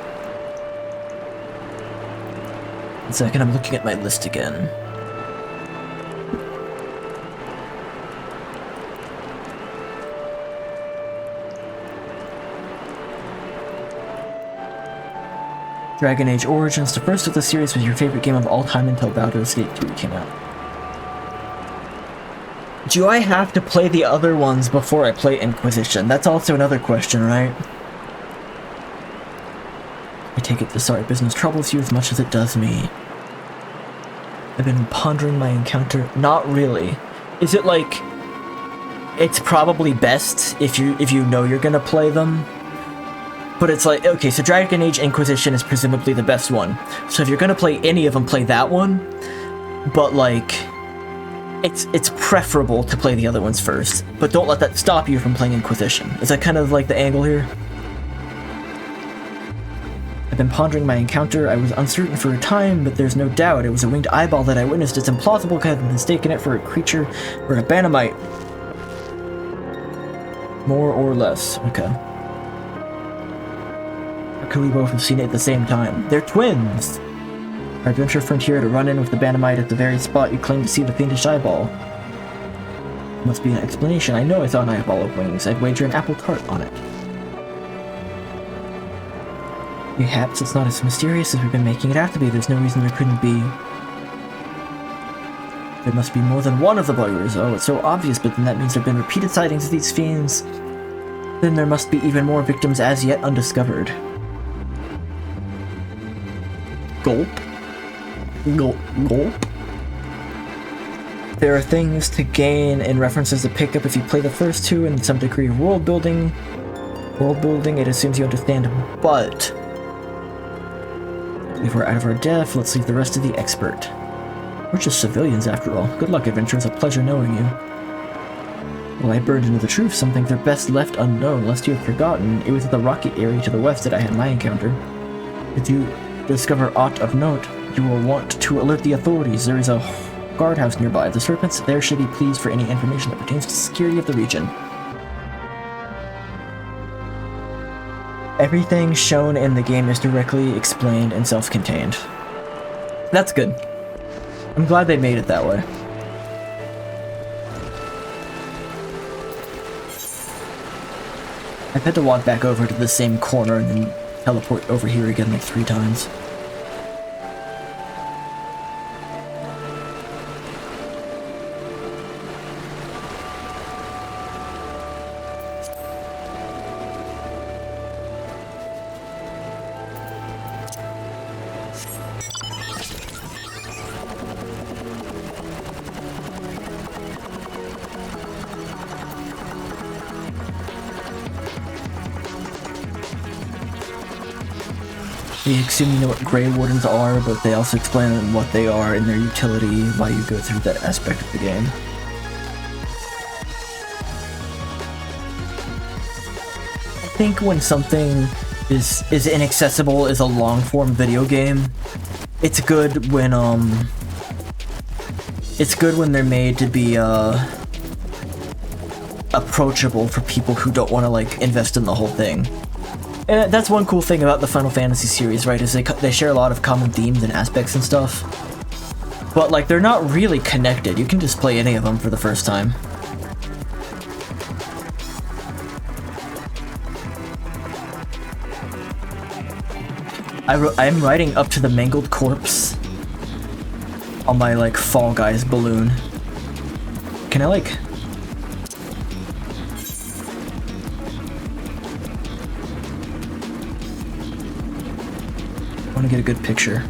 1 second, I'm looking at my list again. Dragon Age Origins, the first of the series, was your favorite game of all time until Baldur's Gate 3 came out. Do I have to play the other ones before I play Inquisition? That's also another question, right? I take it the sorry business troubles you as much as it does me. I've been pondering my encounter. Not really. Is it like... It's probably best if you know you're gonna play them. But it's like, okay, so Dragon Age Inquisition is presumably the best one. So if you're gonna play any of them, play that one. But like... it's preferable to play the other ones first, but don't let that stop you from playing Inquisition. Is that kind of like the angle here? I've been pondering my encounter. I was uncertain for a time, but there's no doubt it was a winged eyeball that I witnessed. It's implausible to have mistaken it for a creature or a Banamite. More or less. Okay. How could we both have seen it at the same time? They're twins! Our adventure frontier had to run in with the Banamite at the very spot you claim to see the fiendish eyeball. Must be an explanation. I know I saw an eyeball of wings. I'd wager an apple tart on it. Perhaps it's not as mysterious as we've been making it out to be. There's no reason there couldn't be. There must be more than one of the buggers. Oh, it's so obvious, but then that means there have been repeated sightings of these fiends. Then there must be even more victims as yet undiscovered. Gulp. Gulp. Gulp. There are things to gain and references to pick up if you play the first two, and some degree of world building. It assumes you understand, but if we're out of our depth, let's leave the rest to the expert. We're just civilians after all. Good luck, adventurers. A pleasure knowing you. Well, I burned into the truth. Some think they're best left unknown, lest you have forgotten. It was at the rocky area to the west that I had my encounter. If you discover aught of note, you will want to alert the authorities. There is a guardhouse nearby. The serpents there should be pleased for any information that pertains to security of the region. Everything shown in the game is directly explained and self-contained. That's good. I'm glad they made it that way. I've had to walk back over to the same corner and then teleport over here again like 3 times. They assume you know what Grey Wardens are, but they also explain what they are and their utility while you go through that aspect of the game. I think when something is inaccessible as a long-form video game, it's good when they're made to be approachable for people who don't want to like invest in the whole thing. And that's one cool thing about the Final Fantasy series, right, is they share a lot of common themes and aspects and stuff. But, like, they're not really connected. You can just play any of them for the first time. I'm riding up to the mangled corpse on my, like, Fall Guys balloon. Can I, like... I want to get a good picture.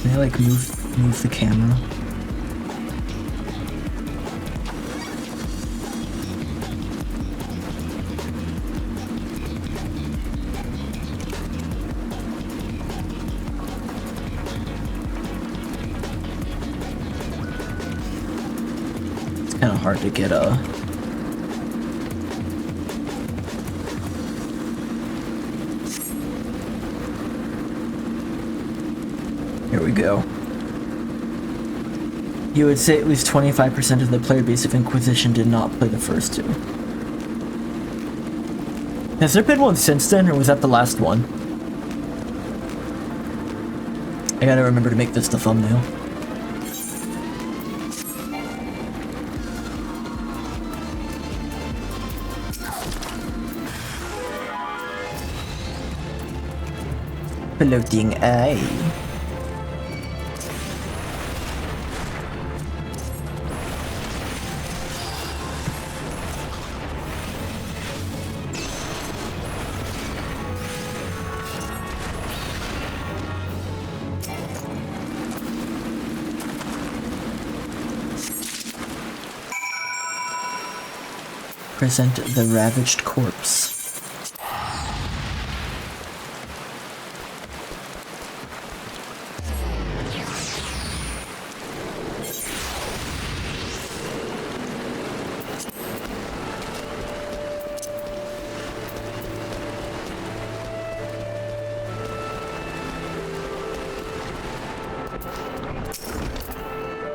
Can I like move the camera? It's kind of hard to get Here we go. You would say at least 25% of the player base of Inquisition did not play the first two. Has there been one since then, or was that the last one? I gotta remember to make this the thumbnail. Floating eye. Present the ravaged corpse.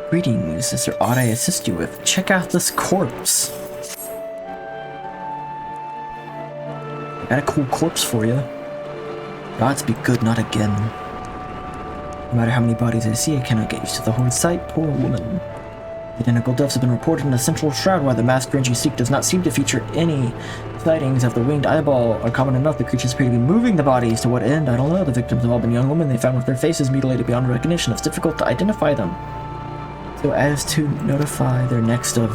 Greetings, is there aught I assist you with? Check out this corpse. I got a cool corpse for you. Gods be good, not again. No matter how many bodies I see, I cannot get used to the horrid sight. Poor woman. Identical deaths have been reported in the central shroud, while the masked range you seek does not seem to feature any sightings of the winged eyeball are common enough. The creatures appear to be moving the bodies. To what end? I don't know. The victims have all been young women they found with their faces mutilated beyond recognition. It's difficult to identify them. So as to notify their next of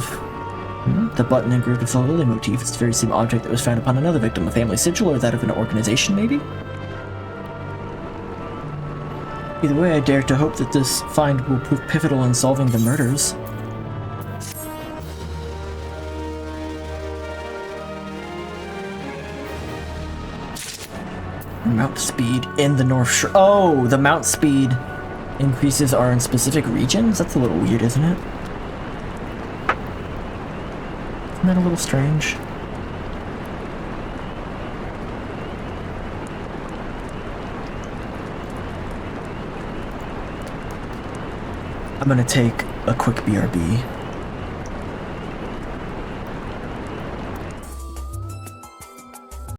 the button engraved with the lily motif, it's the very same object that was found upon another victim, a family sigil, or that of an organization, maybe? Either way, I dare to hope that this find will prove pivotal in solving the murders. Mount speed in the North Shore. Oh, the mount speed increases are in specific regions? That's a little weird, isn't it? Isn't that a little strange? I'm gonna take a quick BRB.